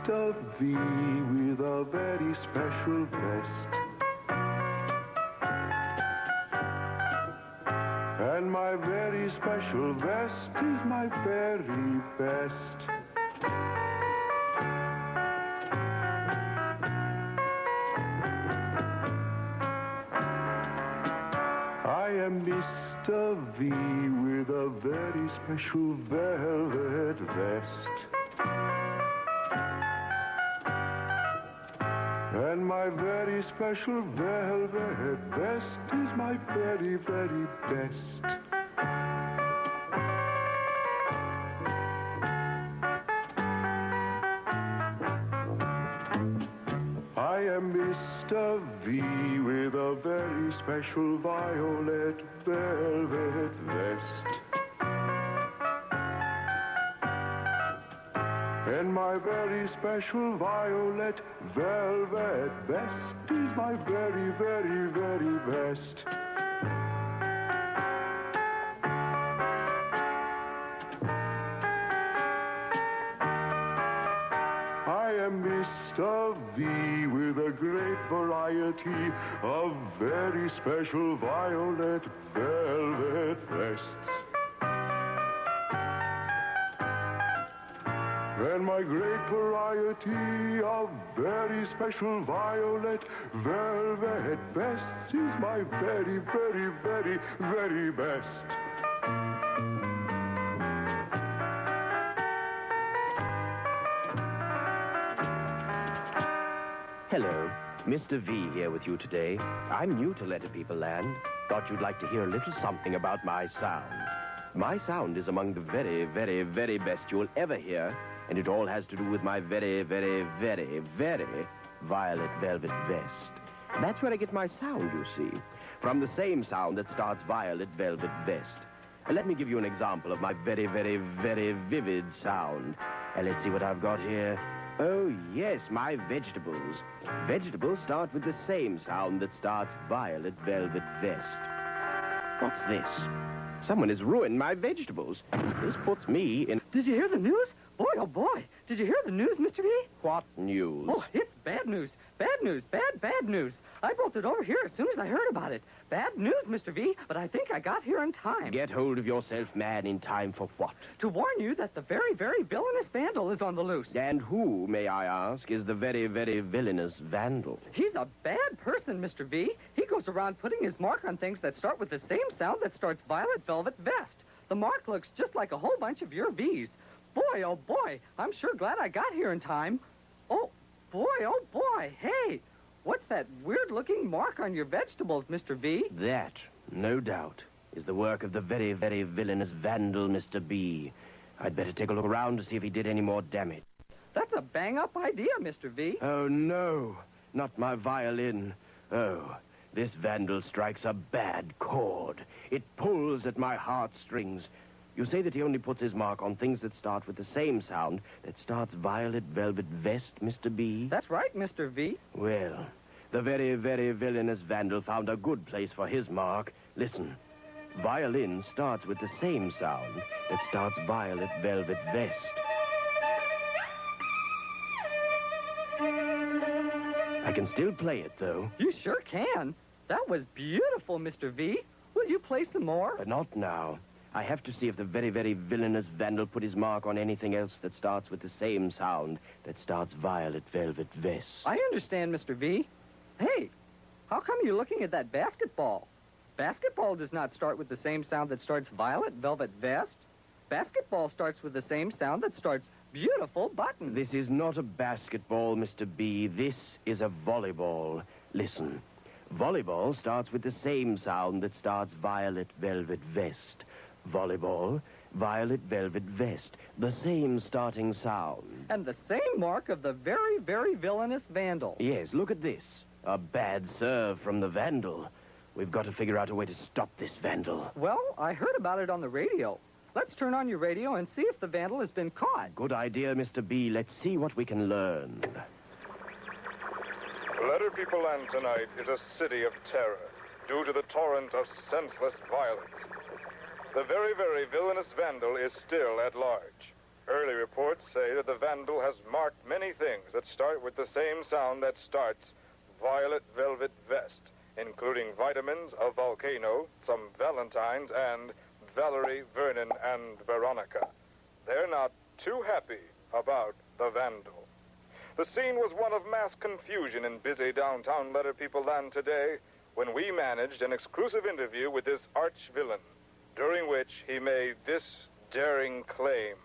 Mr. V with a very special vest. And my very special vest is my very best. I am Mr. V with a very special velvet vest. And my very special velvet vest is my very, very best. I am Mr. V with a very special violet velvet vest. And my very special violet velvet vest is my very, very, very best. I am Mr. V with a great variety of very special violet velvet vests. And my great variety of very special violet velvet vests is my very, very, very, very best. Hello, Mr. V here with you today. I'm new to Letter People Land. Thought you'd like to hear a little something about my sound. My sound is among the very, very, very best you'll ever hear, and it all has to do with my very, very, very, very violet velvet vest. That's where I get my sound, you see, from the same sound that starts violet velvet vest. Let me give you an example of my very, very, very vivid sound. Let's see what I've got here. Oh, yes, my vegetables. Vegetables start with the same sound that starts violet velvet vest. What's this? Someone has ruined my vegetables. This puts me in... Did you hear the news? Boy, oh boy. Did you hear the news, Mr. V? What news? Oh, it's bad news. Bad news. Bad news. I brought it over here as soon as I heard about it. Bad news, Mr. V, but I think I got here in time. Get hold of yourself, man, in time for what? To warn you that the very, very villainous vandal is on the loose. And who, may I ask, is the very, very villainous vandal? He's a bad person, Mr. V. He goes around putting his mark on things that start with the same sound that starts violet velvet vest. The mark looks just like a whole bunch of your V's. Boy, oh boy, I'm sure glad I got here in time. Oh boy, hey, what's that weird-looking mark on your vegetables, Mr. V? That, no doubt, is the work of the very, very villainous vandal, Mr. B. I'd better take a look around to see if he did any more damage. That's a bang-up idea, Mr. V. Oh, no, not my violin. Oh, this vandal strikes a bad chord. It pulls at my heartstrings. You say that he only puts his mark on things that start with the same sound that starts violet velvet vest, Mr. B? That's right, Mr. V. Well, the very, very villainous vandal found a good place for his mark. Listen, violin starts with the same sound that starts violet velvet vest. I can still play it, though. You sure can. That was beautiful, Mr. V. Will you play some more? But not now. I have to see if the very, very villainous vandal put his mark on anything else that starts with the same sound that starts violet velvet vest. I understand, Mr. V. Hey, how come you're looking at that basketball? Basketball does not start with the same sound that starts violet velvet vest. Basketball starts with the same sound that starts beautiful button. This is not a basketball, Mr. B. This is a volleyball. Listen, volleyball starts with the same sound that starts violet velvet vest. Volleyball, violet velvet vest, the same starting sound. And the same mark of the very, very villainous vandal. Yes, look at this. A bad serve from the vandal. We've got to figure out a way to stop this vandal. Well, I heard about it on the radio. Let's turn on your radio and see if the vandal has been caught. Good idea, Mr. B. Let's see what we can learn. Letter People Land tonight is a city of terror due to the torrent of senseless violence. The very, very villainous vandal is still at large. Early reports say that the Vandal has marked many things that start with the same sound that starts Violet Velvet Vest, including vitamins, a volcano, some valentines, and Valerie, Vernon, and Veronica. They're not too happy about the Vandal. The scene was one of mass confusion in busy downtown Letter People Land today when we managed an exclusive interview with this arch-villain, during which he made this daring claim.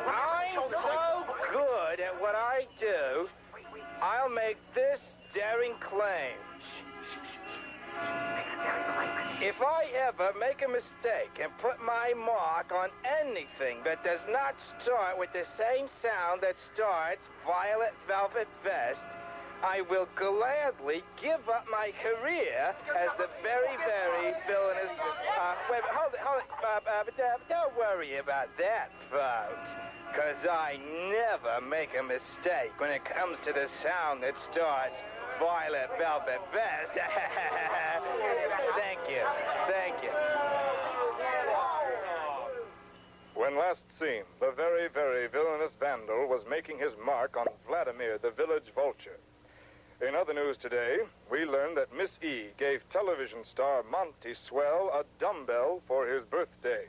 I'm so good at what I do, I'll make this daring claim. If I ever make a mistake and put my mark on anything that does not start with the same sound that starts Violet Velvet Vest, I will gladly give up my career as the very, very villainous... wait, hold it. Don't worry about that, folks. Because I never make a mistake when it comes to the sound that starts Violet Velvet Vest. Thank you. Thank you. When last seen, the very, very villainous Vandal was making his mark on Vladimir, the village vulture. In other news today, we learned that Miss E gave television star Monty Swell a dumbbell for his birthday.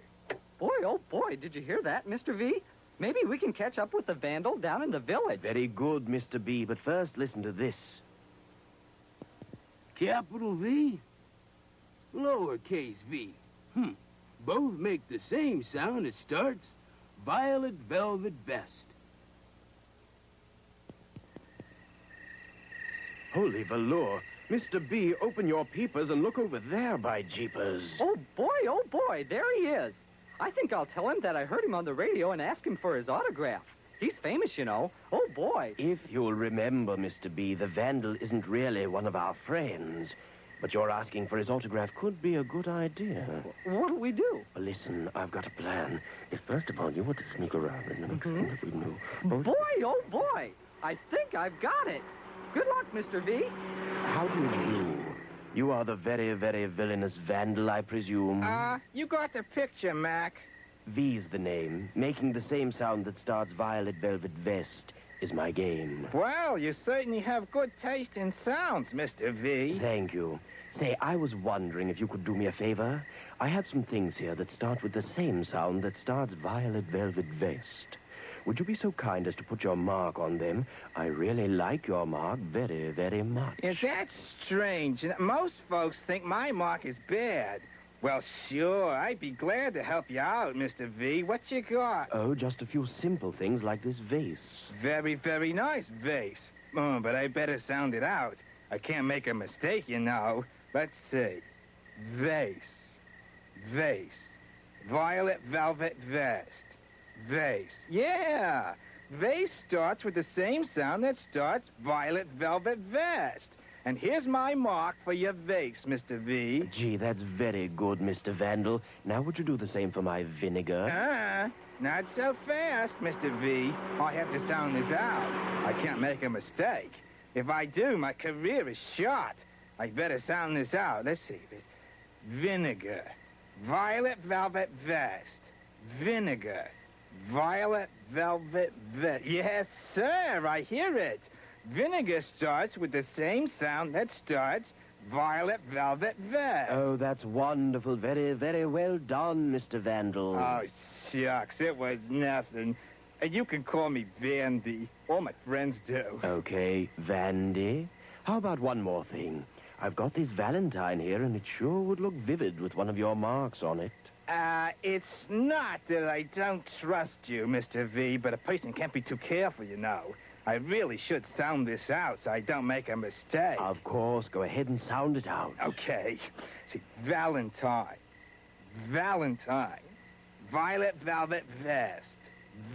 Boy, oh boy, did you hear that, Mr. V? Maybe we can catch up with the Vandal down in the village. Very good, Mr. B, but first listen to this. Capital V? Lowercase v. Both make the same sound. It starts Violet Velvet Vest. Holy velour. Mr. B, open your peepers and look over there, by jeepers. Oh, boy, there he is. I think I'll tell him that I heard him on the radio and ask him for his autograph. He's famous, you know. Oh, boy. If you'll remember, Mr. B, the Vandal isn't really one of our friends. But your asking for his autograph could be a good idea. What'll we do? Well, listen, I've got a plan. If first of all you want to sneak around and make sure that we know... Boy, oh, boy. I think I've got it. Good luck, Mr. V. How do you do? You are the very, very villainous Vandal, I presume. You got the picture, Mac. V's the name. Making the same sound that starts Violet Velvet Vest is my game. Well, you certainly have good taste in sounds, Mr. V. Thank you. Say, I was wondering if you could do me a favor. I have some things here that start with the same sound that starts Violet Velvet Vest. Would you be so kind as to put your mark on them? I really like your mark very, very much. Yeah, that's strange. Most folks think my mark is bad. Well, sure, I'd be glad to help you out, Mr. V. What you got? Oh, just a few simple things like this vase. Very, very nice vase. Oh, but I better sound it out. I can't make a mistake, you know. Let's see. Vase. Vase. Violet Velvet Vest. Vase. Yeah! Vase starts with the same sound that starts Violet Velvet Vest. And here's my mark for your vase, Mr. V. Gee, that's very good, Mr. Vandal. Now, would you do the same for my vinegar? Not so fast, Mr. V. I have to sound this out. I can't make a mistake. If I do, my career is shot. I better sound this out. Let's see. Vinegar. Violet Velvet Vest. Vinegar. Violet Velvet Vest. Yes, sir, I hear it. Vinegar starts with the same sound that starts Violet Velvet Vest. Oh, that's wonderful. Very, very well done, Mr. Vandal. Oh, shucks, it was nothing. You can call me Vandy. All my friends do. Okay, Vandy. How about one more thing? I've got this Valentine here, and it sure would look vivid with one of your marks on it. It's not that I don't trust you, Mr. V, but a person can't be too careful, you know. I really should sound this out so I don't make a mistake. Of course. Go ahead and sound it out. Okay. See, Valentine. Valentine. Violet Velvet Vest.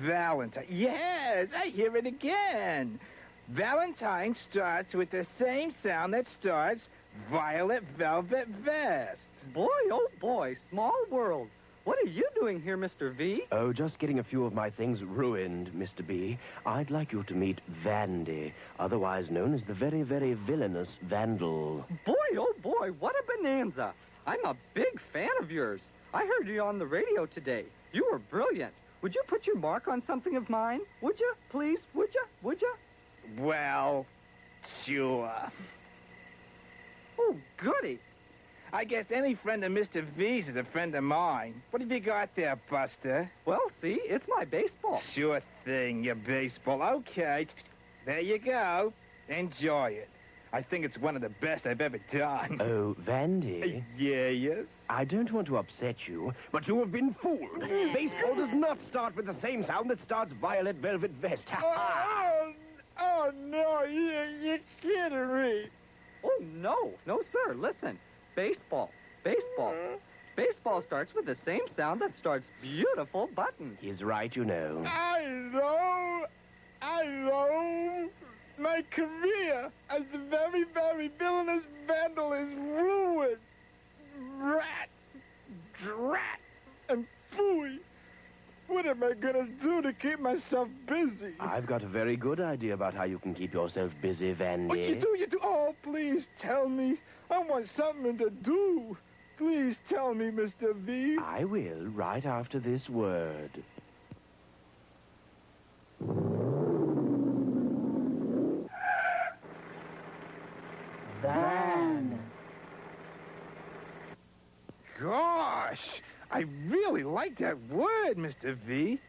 Valentine. Yes, I hear it again. Valentine starts with the same sound that starts Violet Velvet Vest. Boy, oh boy, small world. What are you doing here, Mr. V? Oh, just getting a few of my things ruined, Mr. B. I'd like you to meet Vandy, otherwise known as the very, very villainous Vandal. Boy, oh boy, what a bonanza. I'm a big fan of yours. I heard you on the radio today. You were brilliant. Would you put your mark on something of mine? Would you? Please? Would you? Would you? Well, sure. Oh, goody. I guess any friend of Mr. V's is a friend of mine. What have you got there, Buster? Well, see, it's my baseball. Sure thing, your baseball. Okay, there you go. Enjoy it. I think it's one of the best I've ever done. Oh, Vandy. Yes? I don't want to upset you, but you have been fooled. Baseball does not start with the same sound that starts Violet Velvet Vest. Oh, no, you're kidding me. Oh, no. No, sir. Listen. Baseball. Baseball. Baseball starts with the same sound that starts beautiful buttons. He's right, you know. I know. My career as a very, very villainous vandal is ruined. Rat, drat, and phooey. What am I gonna do to keep myself busy? I've got a very good idea about how you can keep yourself busy, Vandy. What you do? Oh, please tell me. I want something to do. Please tell me, Mr. V. I will, right after this word. Van. Gosh, I really like that word, Mr. V.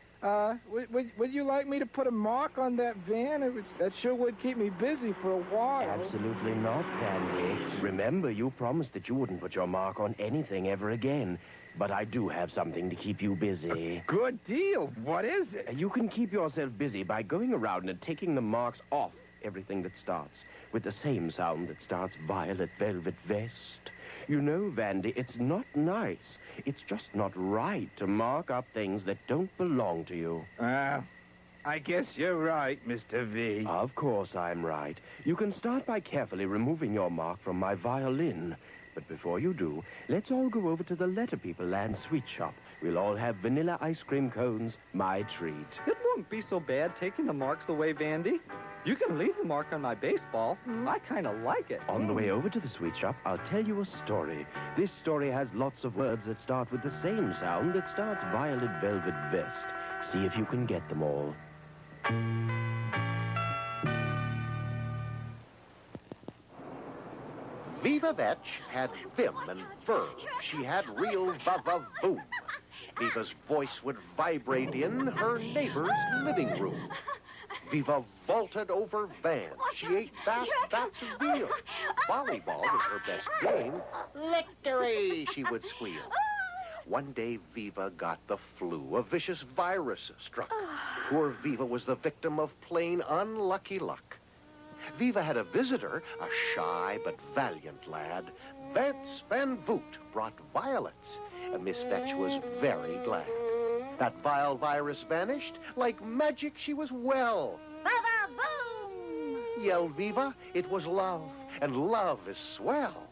Would you like me to put a mark on that van? That sure would keep me busy for a while. Absolutely not, Vandy. Remember, you promised that you wouldn't put your mark on anything ever again. But I do have something to keep you busy. Good deal. What is it? You can keep yourself busy by going around and taking the marks off everything that starts with the same sound that starts Violet Velvet Vest. You know, Vandy, it's not nice. It's just not right to mark up things that don't belong to you. I guess you're right, Mr. V. Of course I'm right. You can start by carefully removing your mark from my violin. But before you do, let's all go over to the Letter People Land sweet shop. We'll all have vanilla ice cream cones, my treat. It won't be so bad taking the marks away, Vandy. You can leave the mark on my baseball. I kind of like it. On the way over to the sweet shop, I'll tell you a story. This story has lots of words that start with the same sound that starts Violet Velvet Vest. See if you can get them all. Viva Vetch had vim and verve. She had real va-va-voom. Viva's voice would vibrate in her neighbor's living room. Viva vaulted over vans. She ate vast vats of veal. Volleyball was her best game. Victory, she would squeal. One day, Viva got the flu. A vicious virus struck. Poor Viva was the victim of plain unlucky luck. Viva had a visitor, a shy but valiant lad. Vance Van Voot brought violets, and Miss Vetch was very glad. That vile virus vanished. Like magic, she was well. Ba-ba-boom! Yelled Viva. It was love, and love is swell.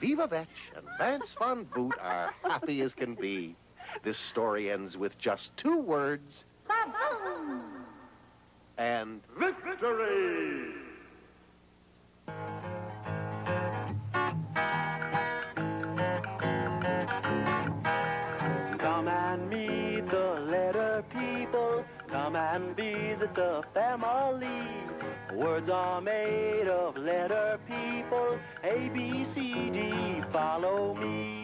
Viva Vetch and Vance Van Voot are happy as can be. This story ends with just 2 words. Ba-boom! And victory! Come and meet the Letter People. Come and visit the family. Words are made of letter people. A, B, C, D, follow me.